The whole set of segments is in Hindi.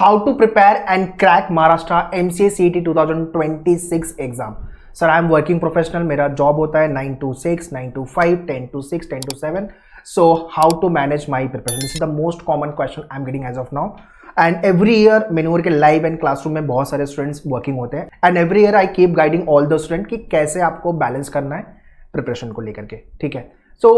How to prepare and crack Maharashtra MCA CET 2026 exam. Sir I am working professional, मेरा जॉब होता है 9 to 6, 9 to 5, 10 to 6, 10 to 7। So how to manage my preparation, this is the most common question I am getting as of now. And every year मेनूर के लाइव एंड क्लासरूम में बहुत सारे स्टूडेंट्स वर्किंग होते हैं and every year I keep guiding all the student कि कैसे आपको बैलेंस करना है प्रिपरेशन को लेकर के। ठीक है, सो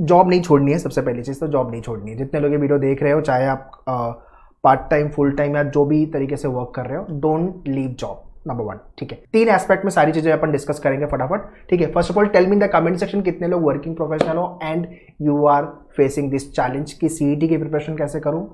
जॉब नहीं छोड़नी है, सबसे पहली चीज़ तो जॉब नहीं छोड़नी है। जितने लोग ये वीडियो देख रहे हो, चाहे आप पार्ट टाइम, फुल टाइम या जो भी तरीके से वर्क कर रहे हो, डोंट लीव जॉब, नंबर 1। ठीक है, 3 एस्पेक्ट में सारी चीजें अपन डिस्कस करेंगे फटाफट। ठीक है, first of all tell me in the comment section कितने लोग वर्किंग प्रोफेशनल हो and you are facing this challenge कि सीईटी की प्रिपरेशन कैसे करूं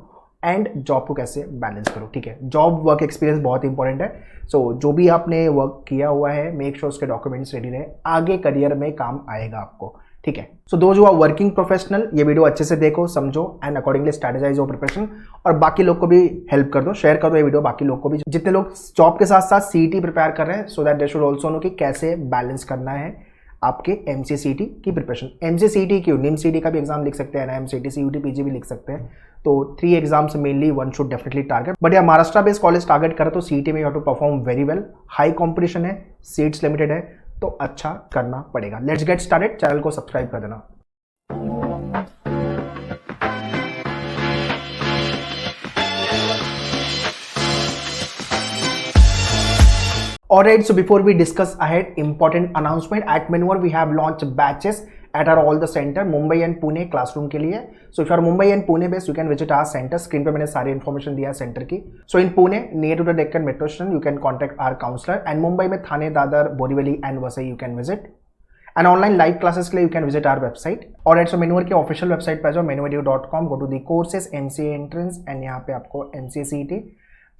एंड जॉब को कैसे बैलेंस करूं। ठीक है, जॉब वर्क एक्सपीरियंस बहुत इंपॉर्टेंट है। सो जो भी आपने वर्क किया हुआ है, मेक श्योर उसके डॉक्यूमेंट्स रेडी रहे, आगे करियर में काम आएगा आपको। ठीक है, सो दो जो वर्किंग प्रोफेशनल, ये वीडियो अच्छे से देखो, समझो एंड अकॉर्डिंगली स्ट्रेटेजाइज हो प्रिपरेशन, और बाकी लोग को भी हेल्प कर दो, शेयर कर दो ये वीडियो बाकी लोग को भी, जितने लोग जॉब के साथ साथ सीईटी प्रिपेयर कर रहे हैं, so that they should also know कि कैसे बैलेंस करना है आपके एमसीए सीईटी की प्रिपरेशन। एमसीए सीईटी क्यों, निम सीईटी का भी एग्जाम लिख सकते हैं, एनआईएम सीईटी, सीयूटी, पीजी भी लिख सकते हैं। तो 3 exams mainly one should definitely target, but या महाराष्ट्र बेस्ड कॉलेज टारगेट करे तो सीईटी में you have to perform very well. High competition है, सीट्स लिमिटेड है, तो अच्छा करना पड़ेगा। लेट्स गेट स्टार्टेड, चैनल को सब्सक्राइब कर देना। Alright, so before we discuss ahead, important announcement at Menur we have launched batches at our all the center Mumbai and Pune classroom के लिए। So if you are Mumbai and Pune based, you can visit our center। Screen पे मैंने सारी information दिया है center की। So in Pune, near to the Deccan Metro Station, you can contact our counselor। And Mumbai में थाने, Dadar, Borivali and Vasai you can visit। And online live classes के लिए you can visit our website। Alright, so Menur के official website पे जाओ, menuedu.com, go to the courses, MCA entrance and यहाँ पे आपको MCA CET,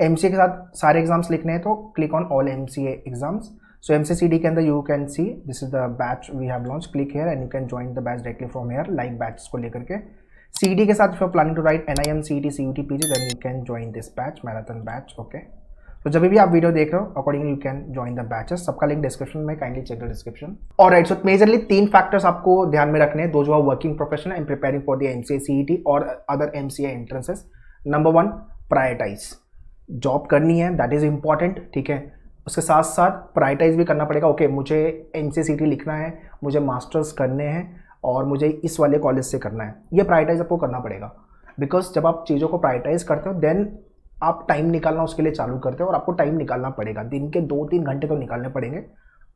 एमसीए के साथ सारे एग्जाम्स लिखने हैं तो click on all MCA exams. So MCA CD के अंदर you can see this is the batch we have launch, click here and you can join the batch directly from here, live batch को लेकर के। सीडी के साथ if you are planning to write NIM CET CUET PG then you can join this batch, marathon batch. Okay, तो जब भी आप वीडियो देख रहे हो accordingly you can join the batches, सबका लिंक डिस्क्रिप्शन में, kindly check the description. Alright, so majorly 3 factors आपको ध्यान में रखने हैं, दो जो are working professional and preparing for the MCA CET और other MCA entrances. Number 1, prioritise, job करनी है, दैट इज इंपॉर्टेंट। ठीक है, उसके साथ साथ प्रायोरिटाइज भी करना पड़ेगा। ओके, मुझे एमसीए सीईटी लिखना है, मुझे मास्टर्स करने हैं और मुझे इस वाले कॉलेज से करना है, ये प्रायोरिटाइज आपको करना पड़ेगा। बिकॉज जब आप चीज़ों को प्रायोरिटाइज करते हो देन आप टाइम निकालना उसके लिए चालू करते हो, और आपको टाइम निकालना पड़ेगा, दिन के 2-3 घंटे तो निकालने पड़ेंगे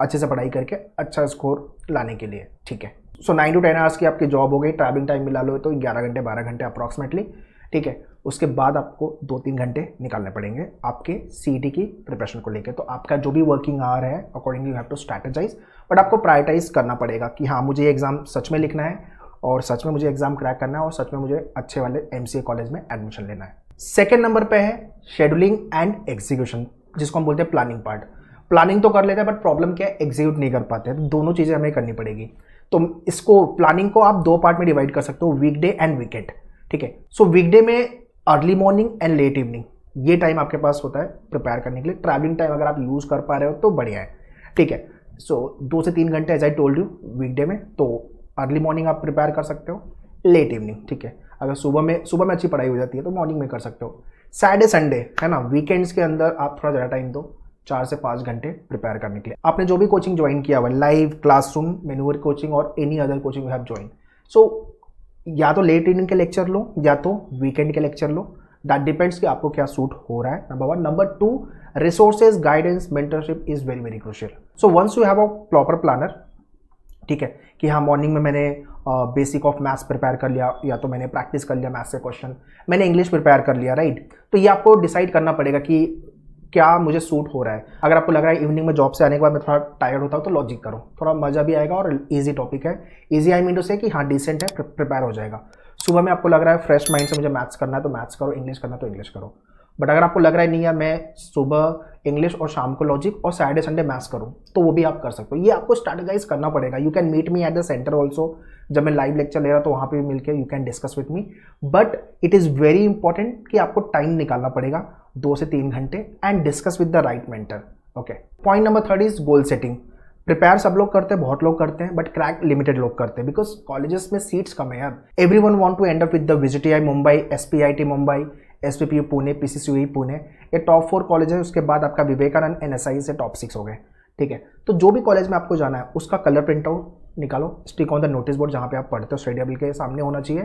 अच्छे से पढ़ाई करके अच्छा स्कोर लाने के लिए। ठीक है, सो 9 to 10 आवर्स की आपकी जॉब हो गई, ट्रैवलिंग टाइम मिला लो तो 11 घंटे 12 घंटे अप्रॉक्सीमेटली। ठीक है, उसके बाद आपको 2-3 घंटे निकालने पड़ेंगे आपके सीईटी की प्रिपरेशन को लेकर। तो आपका जो भी वर्किंग आवर है accordingly you have to strategize, but आपको प्रायोरिटाइज करना पड़ेगा कि हाँ मुझे ये एग्जाम सच में लिखना है और सच में मुझे एग्जाम क्रैक करना है और सच में मुझे अच्छे वाले एमसीए कॉलेज में एडमिशन लेना है। सेकेंड नंबर पे है शेड्यूलिंग एंड एग्जीक्यूशन, जिसको हम बोलते हैं प्लानिंग पार्ट। प्लानिंग तो कर लेते हैं बट प्रॉब्लम क्या है, एग्जीक्यूट नहीं कर पाते हैं, तो दोनों चीज़ें हमें करनी पड़ेगी। तो इसको प्लानिंग को आप 2 पार्ट में डिवाइड कर सकते हो, वीकडे एंड वीकेंड। ठीक है, सो वीकडे में early morning and let evening, ये टाइम आपके पास होता है प्रिपेयर करने के लिए। ट्रैवलिंग टाइम अगर आप यूज़ कर पा रहे हो तो बढ़िया है। ठीक है, सो 2 से 3 घंटे एज आई टोल्ड यू वीकडे में, तो अर्ली मॉर्निंग आप प्रिपेयर कर सकते हो, लेट इवनिंग। ठीक है, अगर सुबह में अच्छी पढ़ाई हो जाती है तो मॉर्निंग में कर सकते हो। सैटरडे संडे है ना, वीकेंड्स के अंदर आप थोड़ा ज़्यादा टाइम दो, 4 से 5 घंटे प्रिपेयर करने के लिए। आपने जो भी कोचिंग ज्वाइन किया हुआ, लाइव क्लासरूम, मेनूर कोचिंग और any other coaching you have join, so या तो लेट इवनिंग के लेक्चर लो या तो वीकेंड के लेक्चर लो, दैट डिपेंड्स कि आपको क्या सूट हो रहा है, number 1। Number 2, resources, guidance, mentorship is very very crucial. So once you have a proper planner, ठीक है, कि हाँ मॉर्निंग में मैंने बेसिक ऑफ मैथ्स प्रिपेयर कर लिया, या तो मैंने प्रैक्टिस कर लिया मैथ्स से क्वेश्चन, मैंने इंग्लिश प्रिपेयर कर लिया, राइट। तो ये आपको डिसाइड करना पड़ेगा कि क्या मुझे सूट हो रहा है। अगर आपको लग रहा है इवनिंग में जॉब से आने के बाद मैं थोड़ा टायर्ड होता हूँ तो लॉजिक करो, थोड़ा मज़ा भी आएगा और ईजी टॉपिक है। ईजी आई मीन टू से कि हाँ डिसेंट है, प्रिपेयर हो जाएगा। सुबह में आपको लग रहा है फ्रेश माइंड से मुझे मैथ्स करना है तो मैथ्स करो, इंग्लिश करना है तो इंग्लिश करो। बट अगर आपको लग रहा है नहीं यार मैं सुबह इंग्लिश और शाम को लॉजिक और सैटरडे संडे मैथ्स करूँ, तो वो भी आप कर सकते हो। ये आपको स्ट्रैटेजाइज करना पड़ेगा। You can meet me at the centre also, जब मैं लाइव लेक्चर ले रहा तो वहाँ पे भी मिलकर you can discuss with me. But it is very important कि आपको टाइम निकालना पड़ेगा 2 से 3 घंटे and discuss with the right mentor. Okay, point number 3 is goal setting. Prepare सब लोग करते हैं, बहुत लोग करते हैं, बट क्रैक लिमिटेड लोग करते हैं बिकॉज कॉलेजेस में सीट्स कम है यार। Everyone want to end up with the VGTI Mumbai, SPIT Mumbai, SPPU Pune, PCCUE Pune, ये टॉप 4 कॉलेज है। उसके बाद आपका विवेकानंद NSI से टॉप 6 हो गए, ठीक है। तो जो भी कॉलेज में आपको जाना है उसका कलर प्रिंट आउट निकालो, stick on the notice board जहाँ पे आप पढ़ते हो, स्टडी टेबल के सामने होना चाहिए।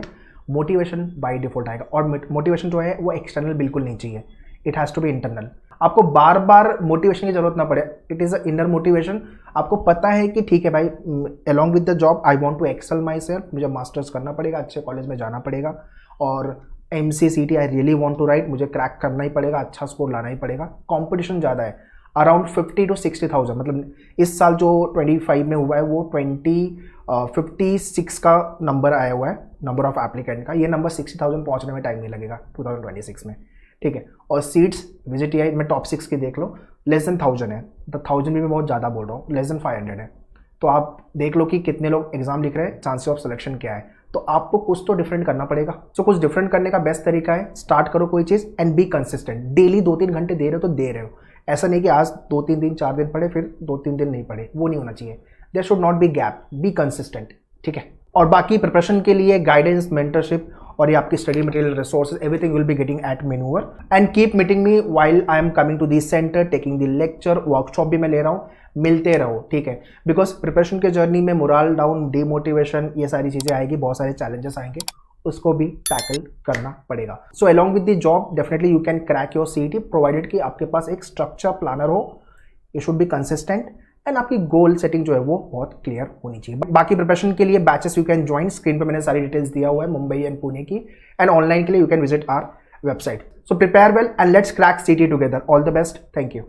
मोटिवेशन बाय डिफॉल्ट आएगा, और मोटिवेशन जो है वो एक्सटर्नल बिल्कुल नहीं चाहिए, it has to be internal. आपको बार बार मोटिवेशन की जरूरत ना पड़े, it is a inner motivation. आपको पता है कि ठीक है भाई, along with the job I want to excel my self, मुझे मास्टर्स करना पड़ेगा, अच्छे कॉलेज में जाना पड़ेगा, और MCCT I really want to write, मुझे क्रैक करना ही पड़ेगा, अच्छा स्कोर लाना ही पड़ेगा। कंपटीशन ज़्यादा है, अराउंड 50 to 60,000, मतलब इस साल जो 25 में हुआ है वो 56 का नंबर आया हुआ है, नंबर ऑफ एप्लीकेंट का। ये नंबर 60,000 पहुंचने में टाइम नहीं लगेगा 2026 में, ठीक है। और सीट्स विजिट आई में टॉप 6 की देख लो, लेस देन 1000 है, तो 1000 भी मैं बहुत ज़्यादा बोल रहा हूँ, लेस देन 500 है। तो आप देख लो कि कितने लोग एग्जाम लिख रहे हैं, चांसेस ऑफ सिलेक्शन क्या है। तो आपको कुछ तो डिफरेंट करना पड़ेगा। तो कुछ डिफरेंट करने का बेस्ट तरीका है, स्टार्ट करो कोई चीज़ एंड बी कंसिस्टेंट। डेली 2-3 घंटे दे रहे हो तो दे रहे हो, ऐसा नहीं कि आज 2-3 दिन 4 दिन पढ़े फिर 2-3 दिन नहीं पढ़े, वो नहीं होना चाहिए। There should not be gap, be consistent, ठीक है। और बाकी प्रिपरेशन के लिए गाइडेंस, मेंटरशिप और ये आपकी study material, resources, everything will be getting at मेनूवर। And keep meeting me while I am coming to this centre, taking the lecture, workshop भी मैं ले रहा हूँ, मिलते रहो, ठीक है। बिकॉज प्रिपरेशन के जर्नी में मोरल डाउन, डीमोटिवेशन, ये सारी चीज़ें आएगी, बहुत सारे चैलेंजेस आएंगे, उसको भी टैकल करना पड़ेगा। So along with the job definitely you can crack your CET, provided कि आपके पास एक स्ट्रक्चर प्लानर हो, you should be consistent, and आपकी गोल सेटिंग जो है वो बहुत क्लियर होनी चाहिए। बाकी प्रिपरेशन के लिए batches you can join, screen पे मैंने सारी डिटेल्स दिया हुआ है मुंबई एंड पुणे की, एंड ऑनलाइन के लिए you can visit our website. So prepare well and let's crack CET together. All the best, thank you.